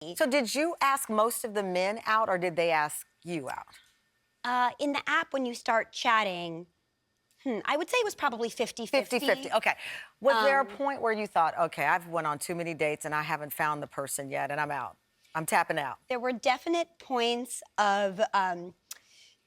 me. So did you ask most of the men out, or did they ask you out? In the app, when you start chatting, I would say it was probably 50-50. 50-50, okay. Was there a point where you thought, okay, I've went on too many dates and I haven't found the person yet and I'm out? I'm tapping out. There were definite points of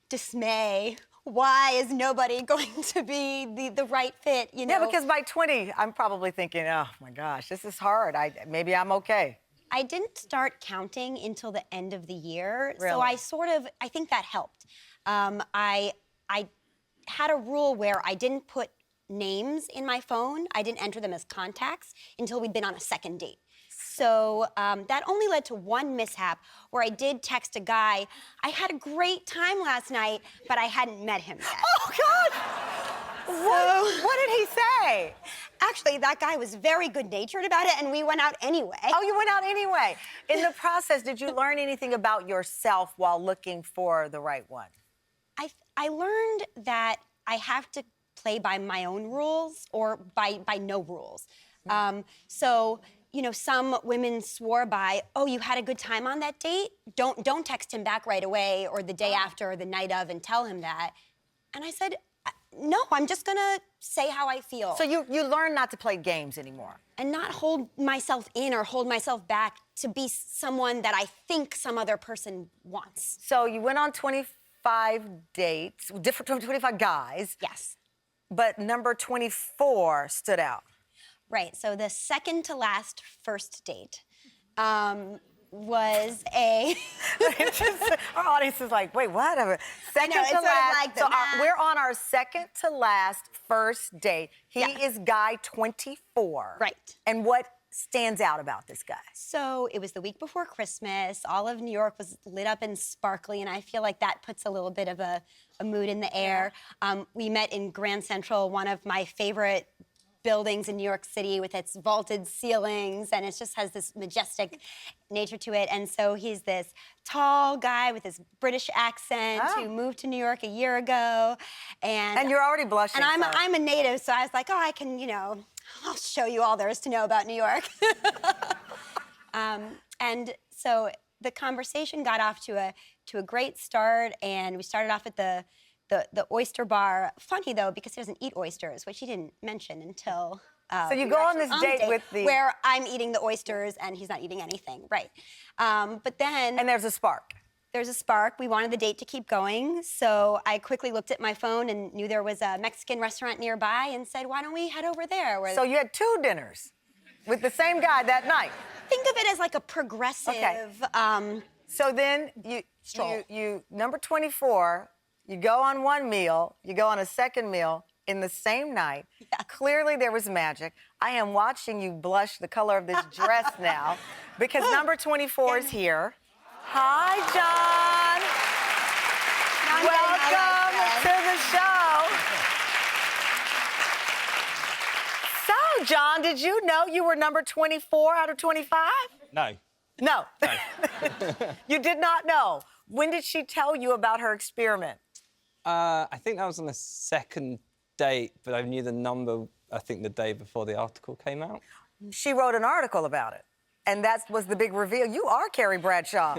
dismay. Why is nobody going to be the right fit, you know? Yeah, because by 20, I'm probably thinking, oh my gosh, this is hard. Maybe I'm okay. I didn't start counting until the end of the year, Really? so I think that helped. I had a rule where I didn't put names in my phone. I didn't enter them as contacts until we'd been on a second date. So that only led to one mishap where I did text a guy, I had a great time last night, but I hadn't met him yet. Oh, God! What did he say? Actually, that guy was very good-natured about it, and we went out anyway. Oh, you went out anyway. In the process, did you learn anything about yourself while looking for the right one? I learned that I have to play by my own rules or by no rules. So, you know, some women swore by, oh, you had a good time on that date? Don't text him back right away or the day after or the night of and tell him that. And I said, no, I'm just gonna say how I feel. So you learn not to play games anymore. And not hold myself in or hold myself back to be someone that I think some other person wants. So you went on 25 dates, different 25 guys. Yes. But number 24 stood out. Right, so the second to last first date was a... Our audience is like, wait, what? Second know, to it's last. sort of like So the we're on our second to last first date. He is guy 24. Right. And what stands out about this guy? So it was the week before Christmas. All of New York was lit up and sparkly, and I feel like that puts a little bit of a mood in the air. We met in Grand Central, one of my favorite buildings in New York City with its vaulted ceilings, and it just has this majestic nature to it. And so he's this tall guy with his British accent who moved to New York a year ago. And you're already blushing. And I'm a native, so I was like, oh, I can, you know, I'll show you all there is to know about New York. And so the conversation got off to a great start, and we started off at the Oyster Bar. Funny, though, because he doesn't eat oysters, which he didn't mention until... so you go on this date with the... Where I'm eating the oysters and he's not eating anything, right. But then... And there's a spark. There's a spark. We wanted the date to keep going, so I quickly looked at my phone and knew there was a Mexican restaurant nearby and said, why don't we head over there? So you had 2 dinners with the same guy that night? Think of it as like a progressive... Okay. So then you number 24... You go on one meal, you go on a second meal in the same night. Yeah. Clearly there was magic. I am watching you blush the color of this dress now because number 24 is here. Hi, John. Welcome to the show. So, John, did you know you were number 24 out of 25? No. No. No. You did not know. When did she tell you about her experiment? I think that was on the second date, but I knew the number, I think, the day before the article came out. She wrote an article about it, and that was the big reveal. You are Carrie Bradshaw.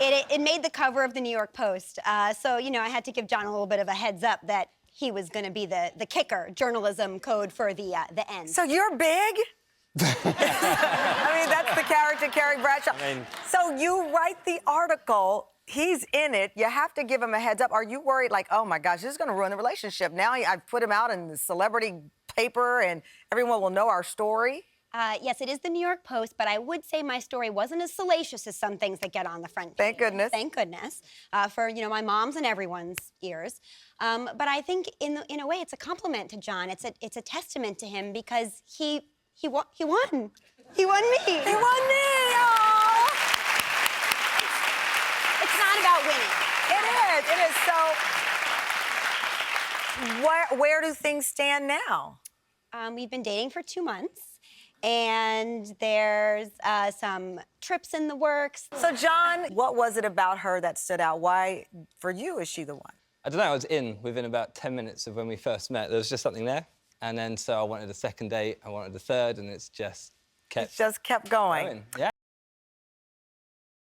It made the cover of the New York Post, so, you know, I had to give John a little bit of a heads up that he was going to be the kicker, journalism code for the end. So you're big? I mean, that's the character, Carrie Bradshaw. So you write the article. He's in it. You have to give him a heads up. Are you worried, like, oh, my gosh, this is going to ruin the relationship? Now I've put him out in the celebrity paper, and everyone will know our story? Yes, it is the New York Post, but I would say my story wasn't as salacious as some things that get on the front page. Thank goodness. Thank goodness. For, you know, my mom's and everyone's ears. But I think, in a way, it's a compliment to John. It's a testament to him because he won. He won me. He won me! Oh! It's not about winning. It is. So, where do things stand now? We've been dating for 2 months, and there's some trips in the works. So, John, what was it about her that stood out? Why, for you, is she the one? I don't know, I was within about 10 minutes of when we first met. There was just something there. And then, so I wanted a second date, I wanted a third, and it just kept going. Yeah.